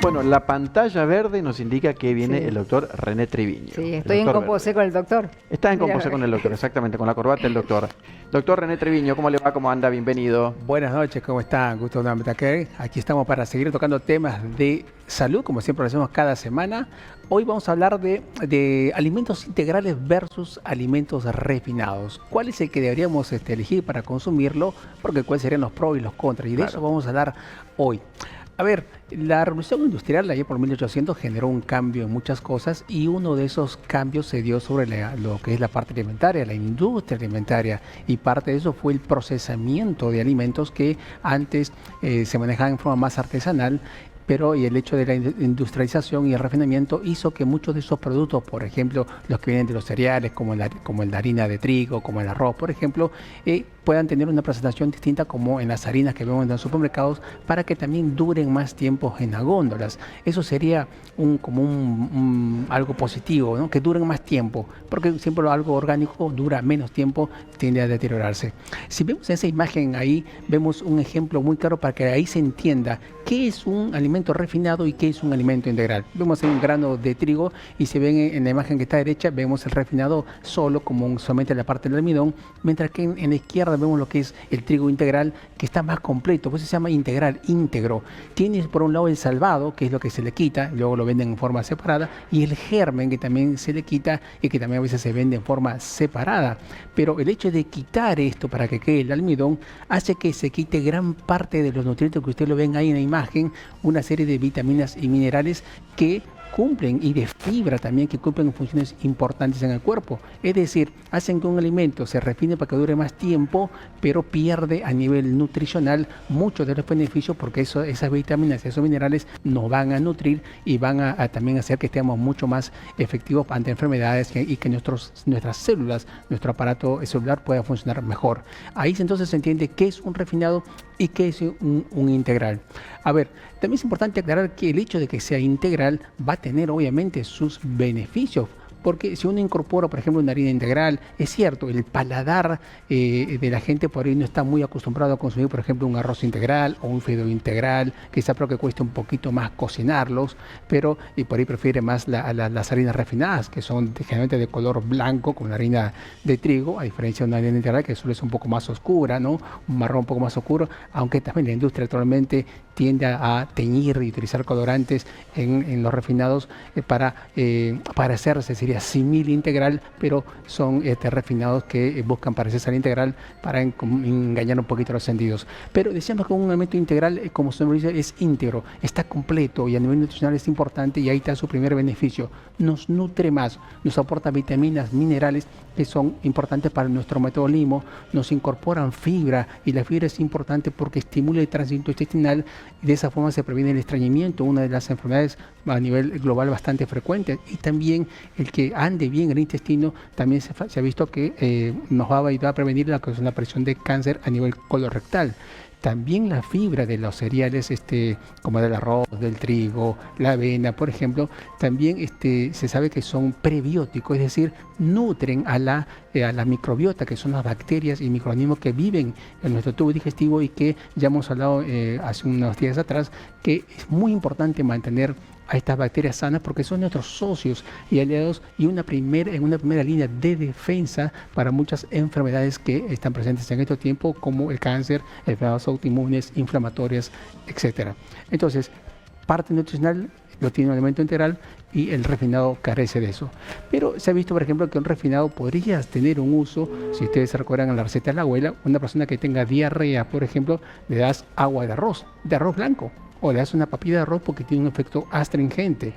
Bueno, la pantalla verde nos indica que viene Sí. el doctor René Triviño. Sí, El estoy en doctor composé Verde. con el doctor. Está en Mira, composé con el doctor, exactamente, con la corbata del doctor. Doctor René Triviño, ¿cómo le va? ¿Cómo anda? Bienvenido. Buenas noches, ¿cómo están? Gusto nuevamente aquí. Aquí estamos para seguir tocando temas de salud, como siempre lo hacemos cada semana. Hoy vamos a hablar de alimentos integrales versus alimentos refinados. ¿Cuál es el que deberíamos elegir para consumirlo? Porque cuáles serían los pros y los contras. Y de Claro. eso vamos a hablar hoy. A ver, la revolución industrial allá por 1800 generó un cambio en muchas cosas y uno de esos cambios se dio sobre lo que es la parte alimentaria, la industria alimentaria, y parte de eso fue el procesamiento de alimentos que antes se manejaban en forma más artesanal, pero y el hecho de la industrialización y el refinamiento hizo que muchos de esos productos, por ejemplo, los que vienen de los cereales, como la harina de trigo, como el arroz, por ejemplo, puedan tener una presentación distinta como en las harinas que vemos en los supermercados para que también duren más tiempo en las góndolas. Eso sería algo positivo, ¿no? Que duren más tiempo, porque siempre algo orgánico dura menos tiempo, tiende a deteriorarse. Si vemos esa imagen ahí, vemos un ejemplo muy claro para que ahí se entienda qué es un alimento refinado y qué es un alimento integral. Vemos ahí un grano de trigo y se ven en la imagen que está derecha, vemos el refinado solo como solamente la parte del almidón, mientras que en la izquierda vemos lo que es el trigo integral, que está más completo, pues se llama integral, íntegro. Tienes por un lado el salvado, que es lo que se le quita, luego lo venden en forma separada, y el germen, que también se le quita y que también a veces se vende en forma separada. Pero el hecho de quitar esto para que quede el almidón hace que se quite gran parte de los nutrientes que ustedes lo ven ahí en la imagen, una serie de vitaminas y minerales que cumplen, y de fibra también, que cumplen funciones importantes en el cuerpo. Es decir, hacen que un alimento se refine para que dure más tiempo, pero pierde a nivel nutricional muchos de los beneficios, porque esas vitaminas y esos minerales nos van a nutrir y van a también hacer que estemos mucho más efectivos ante enfermedades y que nuestras células, nuestro aparato celular pueda funcionar mejor. Ahí entonces se entiende qué es un refinado y qué es un integral. A ver, también es importante aclarar que el hecho de que sea integral va a tener obviamente sus beneficios, porque si uno incorpora, por ejemplo, una harina integral, es cierto, el paladar de la gente por ahí no está muy acostumbrado a consumir, por ejemplo, un arroz integral o un fideo integral, quizá porque cuesta un poquito más cocinarlos, pero y por ahí prefiere más las harinas refinadas, que son generalmente de color blanco, con la harina de trigo, a diferencia de una harina integral que suele ser un poco más oscura, ¿no? Un marrón un poco más oscuro, aunque también la industria actualmente tiende a teñir y utilizar colorantes en los refinados para hacerse, sería simil integral, pero son refinados que buscan parecerse al integral para engañar un poquito los sentidos. Pero decíamos que un alimento integral, como se dice, es íntegro, está completo y a nivel nutricional es importante, y ahí está su primer beneficio. Nos nutre más, nos aporta vitaminas, minerales que son importantes para nuestro metabolismo, nos incorporan fibra, y la fibra es importante porque estimula el tránsito intestinal, y de esa forma se previene el estreñimiento, una de las enfermedades a nivel global bastante frecuentes, y también el que ande bien el intestino también se ha visto que nos va a ayudar a prevenir la aparición de cáncer a nivel colorectal. También la fibra de los cereales, como del arroz, del trigo, la avena, por ejemplo, también se sabe que son prebióticos, es decir, nutren a la microbiota, que son las bacterias y microorganismos que viven en nuestro tubo digestivo, y que ya hemos hablado hace unos días atrás, que es muy importante mantener a estas bacterias sanas porque son nuestros socios y aliados, y en una primera línea de defensa para muchas enfermedades que están presentes en este tiempo, como el cáncer, enfermedades autoinmunes, inflamatorias, etc. Entonces, parte nutricional lo tiene un alimento integral y el refinado carece de eso. Pero se ha visto, por ejemplo, que un refinado podría tener un uso, si ustedes se recuerdan en la receta de la abuela, una persona que tenga diarrea, por ejemplo, le das agua de arroz blanco, o le das una papilla de arroz porque tiene un efecto astringente.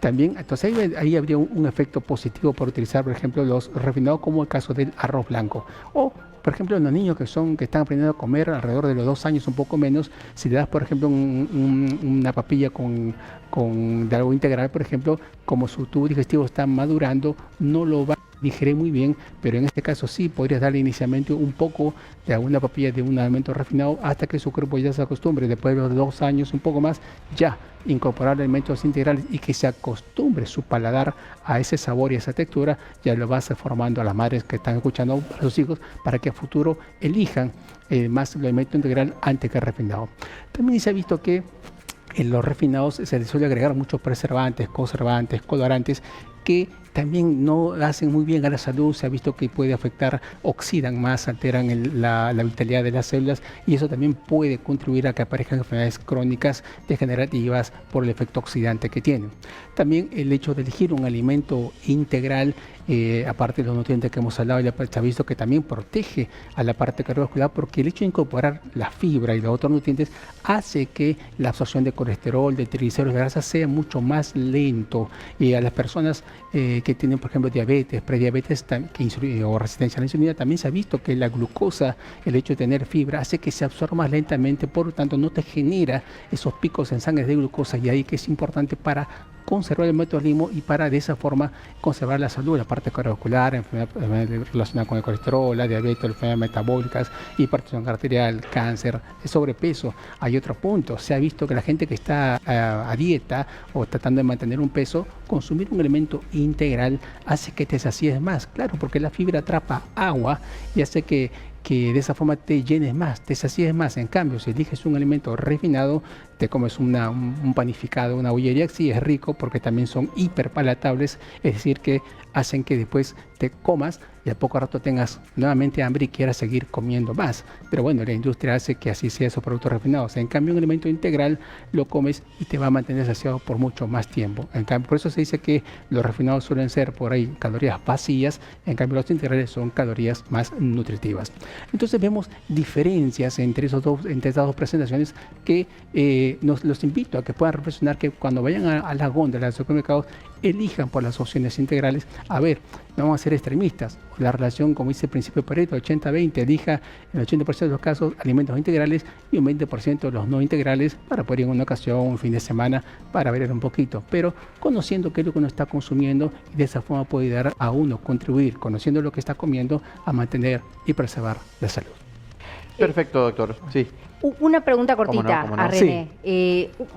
También, entonces ahí habría un efecto positivo por utilizar, por ejemplo, los refinados, como el caso del arroz blanco. O, por ejemplo, en los niños que están aprendiendo a comer alrededor de los 2 años, un poco menos, si le das, por ejemplo, una papilla de algo integral, por ejemplo, como su tubo digestivo está madurando, no lo va a digerir muy bien, pero en este caso sí podrías darle inicialmente un poco de alguna papilla de un alimento refinado hasta que su cuerpo ya se acostumbre. Después de los 2 años, un poco más, ya incorporar alimentos integrales y que se acostumbre su paladar a ese sabor y esa textura, ya lo vas formando a las madres que están escuchando a sus hijos para que a futuro elijan más el alimento integral antes que el refinado. También se ha visto que en los refinados se les suele agregar muchos preservantes, conservantes, colorantes, que también no hacen muy bien a la salud. Se ha visto que puede afectar, oxidan más, alteran la vitalidad de las células, y eso también puede contribuir a que aparezcan enfermedades crónicas degenerativas por el efecto oxidante que tienen. También el hecho de elegir un alimento integral, aparte de los nutrientes que hemos hablado, ya se ha visto que también protege a la parte cardiovascular, porque el hecho de incorporar la fibra y los otros nutrientes hace que la absorción de colesterol, de triglicéridos, de grasa sea mucho más lento. Y a las personas que tienen, por ejemplo, diabetes, prediabetes o resistencia a la insulina, también se ha visto que la glucosa, el hecho de tener fibra, hace que se absorba más lentamente, por lo tanto no te genera esos picos en sangre de glucosa, y ahí que es importante para conservar el metabolismo y para de esa forma conservar la salud, la parte cardiovascular, enfermedades relacionadas con el colesterol, la diabetes, enfermedades metabólicas, hipertensión arterial, cáncer, sobrepeso. Hay otro punto: se ha visto que la gente que está a dieta o tratando de mantener un peso, consumir un alimento integral hace que te sacies más, claro, porque la fibra atrapa agua y hace que de esa forma te llenes más, te sacies más. En cambio, si eliges un alimento refinado, te comes un panificado, una bollería, sí es rico porque también son hiperpalatables, es decir, que hacen que después te comas y a poco rato tengas nuevamente hambre y quieras seguir comiendo más. Pero bueno, la industria hace que así sea esos productos refinados. En cambio, un alimento integral lo comes y te va a mantener saciado por mucho más tiempo. En cambio, por eso se dice que los refinados suelen ser por ahí calorías vacías, en cambio los integrales son calorías más nutritivas. Entonces vemos diferencias entre estas dos presentaciones que los invito a que puedan reflexionar, que cuando vayan a la góndola del supermercado elijan por las opciones integrales. A ver, no vamos a ser extremistas. La relación, como dice el principio de Pareto, 80-20, elija en el 80% de los casos alimentos integrales y un 20% de los no integrales, para poder ir en una ocasión, un fin de semana, para variar un poquito, pero conociendo qué es lo que uno está consumiendo, y de esa forma puede dar a uno, contribuir, conociendo lo que está comiendo, a mantener y preservar la salud. Perfecto, doctor. Sí. Una pregunta cortita ¿Cómo no? a René.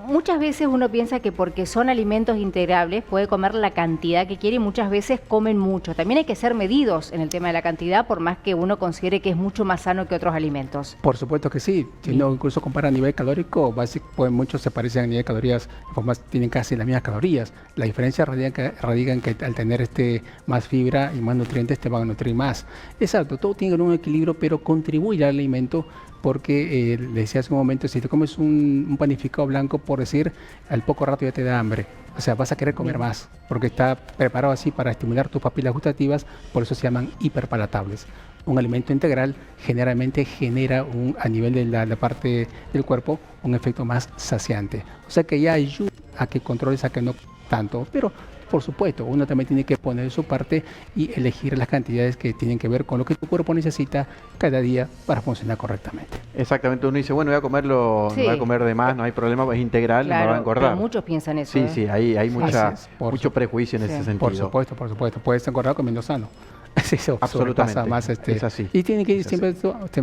Muchas veces uno piensa que porque son alimentos integrales puede comer la cantidad que quiere, y muchas veces comen mucho. También hay que ser medidos en el tema de la cantidad, por más que uno considere que es mucho más sano que otros alimentos. Por supuesto que sí. Si uno incluso compara a nivel calórico, pues muchos se parecen a nivel de calorías, tienen casi las mismas calorías. La diferencia radica en que al tener más fibra y más nutrientes te van a nutrir más. Exacto, todo tiene un equilibrio, pero contribuye al alimento, porque le decía hace un momento, si te comes un panificado blanco, por decir, al poco rato ya te da hambre. O sea, vas a querer comer más, porque está preparado así para estimular tus papilas gustativas, por eso se llaman hiperpalatables. Un alimento integral generalmente genera a nivel de la parte del cuerpo un efecto más saciante. O sea que ya ayuda a que controles, a que no tanto, pero por supuesto, uno también tiene que poner de su parte y elegir las cantidades que tienen que ver con lo que tu cuerpo necesita cada día para funcionar correctamente. Exactamente, uno dice, bueno, voy a comerlo, Sí. no voy a comer de más, no hay problema, es integral, no me va a Claro, engordar. pero muchos piensan eso. Sí, ¿eh? sí, hay mucho prejuicio en Sí. ese sentido. Por supuesto, puedes engordar comiendo sano. Eso Absolutamente, sobrepasa más es así. Y tiene que ir Es siempre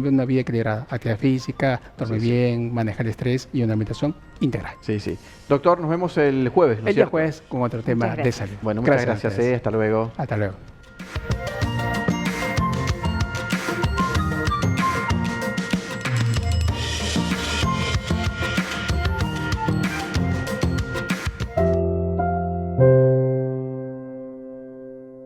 una vida equilibrada, actividad física, dormir Sí, sí. bien, manejar el estrés y una alimentación integral. Sí, sí. Doctor, nos vemos el jueves, ¿no es El día cierto? jueves con otro tema de gracias. salud. Bueno, muchas a gracias, ustedes. hasta luego. Hasta luego.